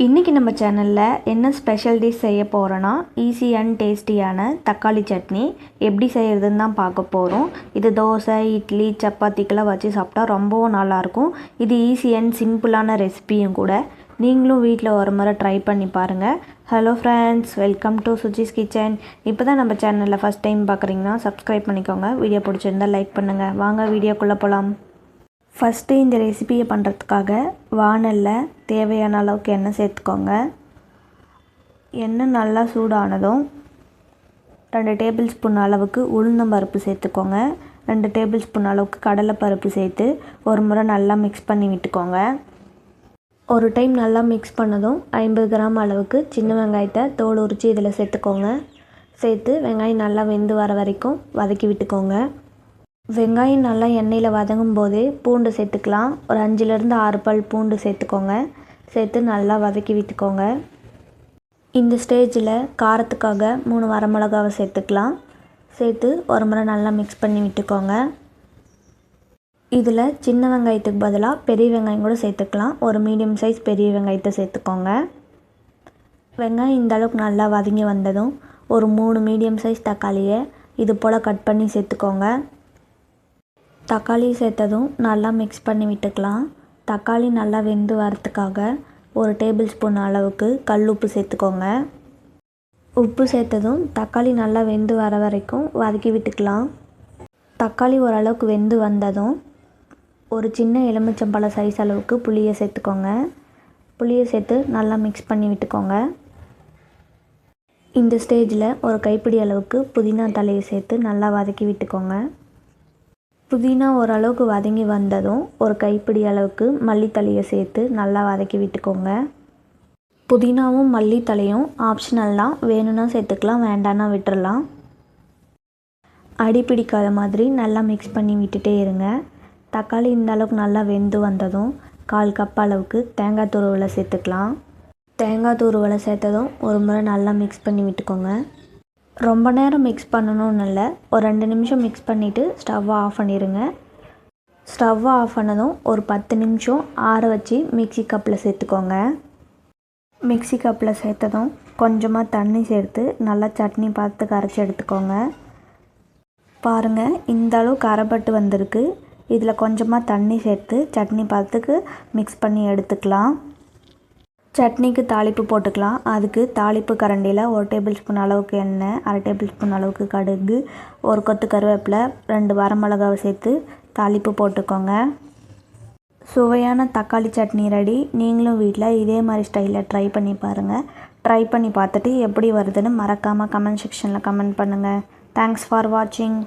இன்றைக்கி நம்ம சேனலில் என்ன ஸ்பெஷல் டிஷ் செய்ய போகிறோன்னா ஈஸி அண்ட் டேஸ்டியான தக்காளி சட்னி எப்படி செய்கிறதுன்னு தான் பார்க்க போகிறோம். இது தோசை, இட்லி, சப்பாத்திக்கெல்லாம் வச்சு சாப்பிட்டா ரொம்பவும் நல்லாயிருக்கும். இது ஈஸி அண்ட் சிம்பிளான ரெசிபியும் கூட. நீங்களும் வீட்டில் ஒரு முறை ட்ரை பண்ணி பாருங்கள். Hello friends, welcome to Suji's kitchen. இப்போ தான் நம்ம சேனலில் ஃபஸ்ட் டைம் பார்க்குறீங்கன்னா சப்ஸ்கிரைப் பண்ணிக்கோங்க. வீடியோ பிடிச்சிருந்தால் லைக் பண்ணுங்கள். வாங்க வீடியோக்குள்ளே போகலாம். ஃபஸ்ட்டு இந்த ரெசிபியை பண்ணுறதுக்காக வாணலில் தேவையான அளவுக்கு எண்ணெய் சேர்த்துக்கோங்க. எண்ணெய் நல்லா சூடானதும் 2 டேபிள் ஸ்பூன் அளவுக்கு உளுந்தம்பருப்பு சேர்த்துக்கோங்க. 2 டேபிள் ஸ்பூன் அளவுக்கு கடலைப்பருப்பு சேர்த்து ஒரு முறை நல்லா மிக்ஸ் பண்ணி விட்டுக்கோங்க. ஒரு டைம் நல்லா மிக்ஸ் பண்ணதும் 50 கிராம் அளவுக்கு சின்ன வெங்காயத்தை தோல் உரித்து இதில் சேர்த்துக்கோங்க. சேர்த்து வெங்காயம் நல்லா வெந்து வர வரைக்கும் வதக்கி விட்டுக்கோங்க. வெங்காயம் நல்லா எண்ணெயில் வதங்கும் போதே பூண்டு சேர்த்துக்கலாம். ஒரு 5லேருந்து 6 பல் பூண்டு சேர்த்துக்கோங்க. சேர்த்து நல்லா வதக்கி விட்டுக்கோங்க. இந்த ஸ்டேஜில் காரத்துக்காக 3 வரமிளகாவை சேர்த்துக்கலாம். சேர்த்து ஒரு முறை நல்லா மிக்ஸ் பண்ணி விட்டுக்கோங்க. இதில் சின்ன வெங்காயத்துக்கு பதிலாக பெரிய வெங்காயம் கூட சேர்த்துக்கலாம். ஒரு மீடியம் சைஸ் பெரிய வெங்காயத்தை சேர்த்துக்கோங்க. வெங்காயம் இந்த அளவுக்கு நல்லா வதங்கி வந்ததும் ஒரு 3 மீடியம் சைஸ் தக்காளியை இது போல் கட் பண்ணி சேர்த்துக்கோங்க. தக்காளி சேர்த்ததும் நல்லா மிக்ஸ் பண்ணி விட்டுக்கலாம். தக்காளி நல்லா வெந்து வரத்துக்காக ஒரு டேபிள் ஸ்பூன் அளவுக்கு கல் உப்பு சேர்த்துக்கோங்க. உப்பு சேர்த்ததும் தக்காளி நல்லா வெந்து வர வரைக்கும் வதக்கி விட்டுக்கலாம். தக்காளி ஓரளவுக்கு வெந்து வந்ததும் ஒரு சின்ன எலுமிச்சம்பழ சைஸ் அளவுக்கு புளியை சேர்த்துக்கோங்க. புளியை சேர்த்து நல்லா மிக்ஸ் பண்ணி விட்டுக்கோங்க. இந்த ஸ்டேஜில் ஒரு கைப்பிடி அளவுக்கு புதினா தலையை சேர்த்து நல்லா வதக்கி விட்டுக்கோங்க. புதினா ஓரளவுக்கு வதங்கி வந்ததும் ஒரு கைப்பிடி அளவுக்கு மல்லித்தலையை சேர்த்து நல்லா வதக்கி விட்டுக்கோங்க. புதினாவும் மல்லித்தலையும் ஆப்ஷனல் தான், வேணும்னா சேர்த்துக்கலாம், வேண்டான்னா விட்டுறலாம். அடி பிடிக்காத மாதிரி நல்லா மிக்ஸ் பண்ணி விட்டுட்டே இருங்க. தக்காளி இந்த அளவுக்கு நல்லா வெந்து வந்ததும் 1/4 கப் அளவுக்கு தேங்காய் துருவலை சேர்த்துக்கலாம். தேங்காய் துருவலை சேர்த்ததும் ஒரு முறை நல்லா மிக்ஸ் பண்ணி விட்டுக்கோங்க. ரொம்ப நேரம் மிக்ஸ் பண்ணணும்னு இல்லை, ஒரு 2 நிமிஷம் மிக்ஸ் பண்ணிவிட்டு ஸ்டவ்வை ஆஃப் பண்ணிடுங்க. ஸ்டவ்வை ஆஃப் பண்ணதும் ஒரு 10 நிமிஷம் ஆற வச்சு மிக்ஸி கப்பில் சேர்த்துக்கோங்க. மிக்ஸி கப்பில் சேர்த்ததும் கொஞ்சமாக தண்ணி சேர்த்து நல்லா சட்னி பார்த்து கரைச்சி எடுத்துக்கோங்க. பாருங்கள், இந்த அளவுக்கு அரைப்பட்டு வந்திருக்கு. இதில் கொஞ்சமாக தண்ணி சேர்த்து சட்னி பார்த்துக்கு மிக்ஸ் பண்ணி எடுத்துக்கலாம். சட்னிக்கு தாளிப்பு போட்டுக்கலாம். அதுக்கு தாளிப்பு கரண்டியில் 1 டேபிள் ஸ்பூன் அளவுக்கு எண்ணெய், 1/2 டேபிள் ஸ்பூன் அளவுக்கு கடுகு, ஒரு கொத்து கருவேப்பிலை, 2 வரமிளகாவை சேர்த்து தாளிப்பு போட்டுக்கோங்க. சுவையான தக்காளி சட்னி ரெடி. நீங்களும் வீட்டில் இதே மாதிரி ஸ்டைலில் ட்ரை பண்ணி பாருங்கள். ட்ரை பண்ணி பார்த்துட்டு எப்படி வருதுன்னு மறக்காமல் கமெண்ட் செக்ஷனில் கமெண்ட் பண்ணுங்கள். தேங்க்ஸ் ஃபார் வாட்சிங்.